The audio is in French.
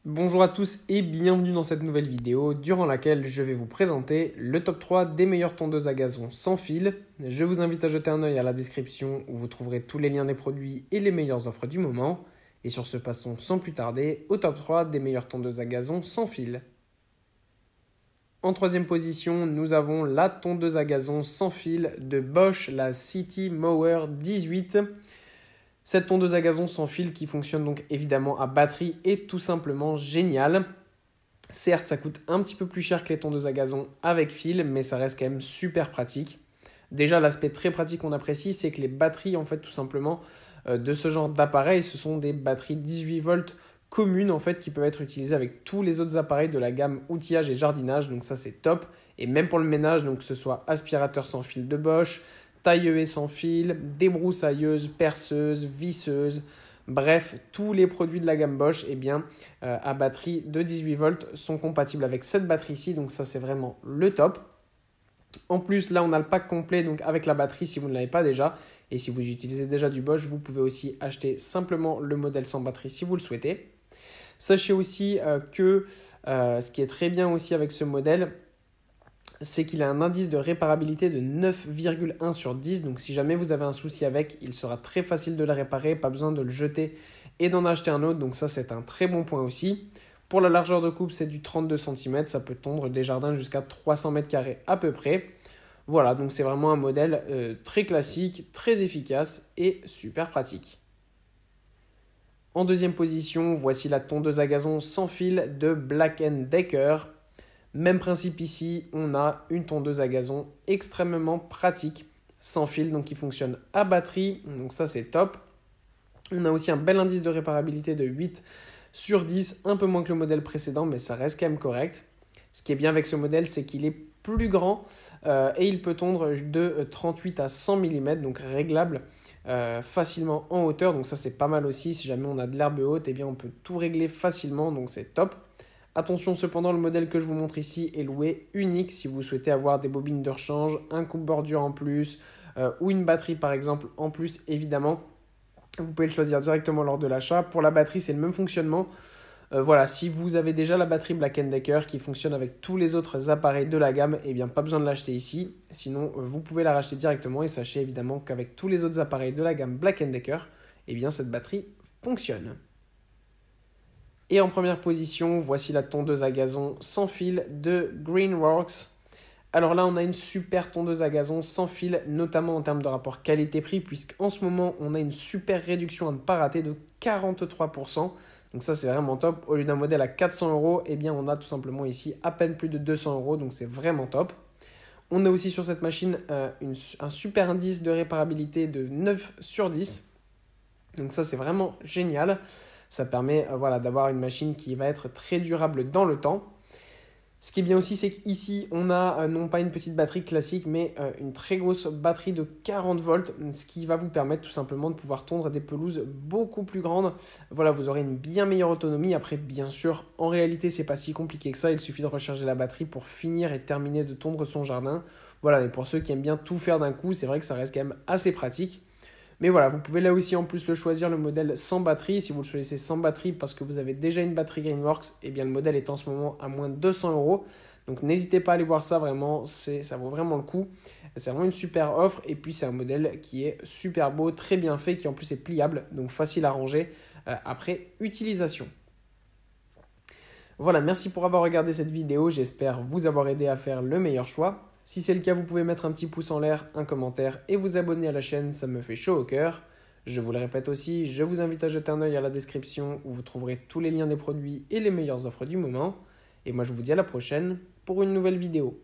Bonjour à tous et bienvenue dans cette nouvelle vidéo durant laquelle je vais vous présenter le top 3 des meilleures tondeuses à gazon sans fil. Je vous invite à jeter un œil à la description où vous trouverez tous les liens des produits et les meilleures offres du moment. Et sur ce, passons sans plus tarder au top 3 des meilleures tondeuses à gazon sans fil. En troisième position, nous avons la tondeuse à gazon sans fil de Bosch, la City Mower 18. Cette tondeuse à gazon sans fil qui fonctionne donc évidemment à batterie est tout simplement géniale. Certes, ça coûte un petit peu plus cher que les tondeuses à gazon avec fil, mais ça reste quand même super pratique. Déjà, l'aspect très pratique qu'on apprécie, c'est que les batteries, en fait, tout simplement, de ce genre d'appareil, ce sont des batteries 18 volts communes, en fait, qui peuvent être utilisées avec tous les autres appareils de la gamme outillage et jardinage. Donc ça, c'est top. Et même pour le ménage, donc que ce soit aspirateur sans fil de Bosch, taille-haie sans fil, débroussailleuse, perceuse, visseuse, bref, tous les produits de la gamme Bosch à batterie de 18 volts sont compatibles avec cette batterie-ci, donc ça c'est vraiment le top. En plus, là on a le pack complet donc avec la batterie si vous ne l'avez pas déjà, et si vous utilisez déjà du Bosch, vous pouvez aussi acheter simplement le modèle sans batterie si vous le souhaitez. Sachez aussi que ce qui est très bien aussi avec ce modèle, c'est qu'il a un indice de réparabilité de 9,1 sur 10. Donc si jamais vous avez un souci avec, il sera très facile de le réparer, pas besoin de le jeter et d'en acheter un autre. Donc ça, c'est un très bon point aussi. Pour la largeur de coupe, c'est du 32 cm. Ça peut tondre des jardins jusqu'à 300 m² à peu près. Voilà, donc c'est vraiment un modèle très classique, très efficace et super pratique. En deuxième position, voici la tondeuse à gazon sans fil de Black & Decker. Même principe ici, on a une tondeuse à gazon extrêmement pratique, sans fil, donc qui fonctionne à batterie, donc ça c'est top. On a aussi un bel indice de réparabilité de 8 sur 10, un peu moins que le modèle précédent, mais ça reste quand même correct. Ce qui est bien avec ce modèle, c'est qu'il est plus grand et il peut tondre de 38 à 100 mm, donc réglable facilement en hauteur, donc ça c'est pas mal aussi. Si jamais on a de l'herbe haute, on peut tout régler facilement, donc c'est top. Attention cependant, le modèle que je vous montre ici est loué unique si vous souhaitez avoir des bobines de rechange, un coupe-bordure en plus ou une batterie par exemple en plus évidemment. Vous pouvez le choisir directement lors de l'achat. Pour la batterie, c'est le même fonctionnement. Voilà, si vous avez déjà la batterie Black & Decker qui fonctionne avec tous les autres appareils de la gamme, pas besoin de l'acheter ici. Sinon, vous pouvez la racheter directement et sachez évidemment qu'avec tous les autres appareils de la gamme Black & Decker, cette batterie fonctionne. Et en première position, voici la tondeuse à gazon sans fil de Greenworks. Alors là, on a une super tondeuse à gazon sans fil, notamment en termes de rapport qualité-prix, puisqu'en ce moment, on a une super réduction à ne pas rater de 43%. Donc ça, c'est vraiment top. Au lieu d'un modèle à 400 €, on a tout simplement ici à peine plus de 200 €, donc c'est vraiment top. On a aussi sur cette machine un super indice de réparabilité de 9 sur 10. Donc ça, c'est vraiment génial. Ça permet d'avoir une machine qui va être très durable dans le temps. Ce qui est bien aussi, c'est qu'ici, on a non pas une petite batterie classique, mais une très grosse batterie de 40 volts, ce qui va vous permettre tout simplement de pouvoir tondre des pelouses beaucoup plus grandes. Voilà, vous aurez une bien meilleure autonomie. Après, bien sûr, en réalité, c'est pas si compliqué que ça. Il suffit de recharger la batterie pour finir et terminer de tondre son jardin. Voilà, mais pour ceux qui aiment bien tout faire d'un coup, c'est vrai que ça reste quand même assez pratique. Mais voilà, vous pouvez là aussi en plus le choisir, le modèle sans batterie. Si vous le choisissez sans batterie parce que vous avez déjà une batterie Greenworks, le modèle est en ce moment à moins de 200 €. Donc n'hésitez pas à aller voir ça, vraiment, ça vaut vraiment le coup. C'est vraiment une super offre et puis c'est un modèle qui est super beau, très bien fait, qui en plus est pliable, donc facile à ranger après utilisation. Voilà, merci pour avoir regardé cette vidéo, j'espère vous avoir aidé à faire le meilleur choix. Si c'est le cas, vous pouvez mettre un petit pouce en l'air, un commentaire et vous abonner à la chaîne, ça me fait chaud au cœur. Je vous le répète aussi, je vous invite à jeter un œil à la description où vous trouverez tous les liens des produits et les meilleures offres du moment. Et moi je vous dis à la prochaine pour une nouvelle vidéo.